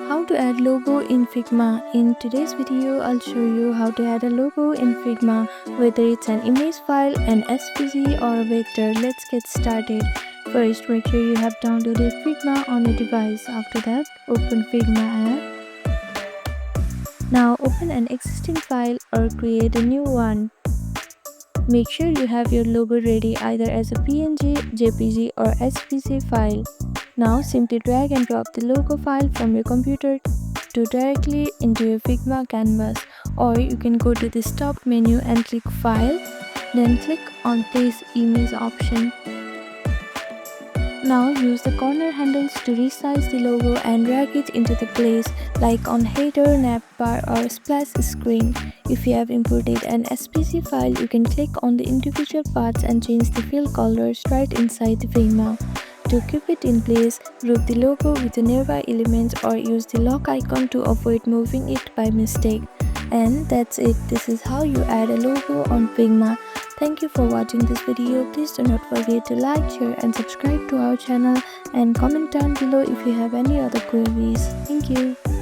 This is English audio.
How to add logo in Figma. In today's video, I'll show you how to add a logo in Figma, whether it's an image file, an SVG or a vector. Let's get started. First, make sure you have downloaded Figma on your device. After that, open Figma app. Now open an existing file or create a new one. Make sure you have your logo ready either as a PNG, JPG or SVG file. Now simply drag and drop the logo file from your computer to directly into your Figma canvas, or you can go to the stop menu and click File, then click on Place Image option. Now use the corner handles to resize the logo and drag it into the place like on header, navbar or splash screen. If you have imported an SVG file, you can click on the individual parts and change the fill colors right inside the Figma. To keep it in place, group the logo with the nearby elements or use the lock icon to avoid moving it by mistake. And that's it. This is how you add a logo on Figma. Thank you for watching this video. Please do not forget to like, share and subscribe to our channel, and comment down below if you have any other queries. Thank you.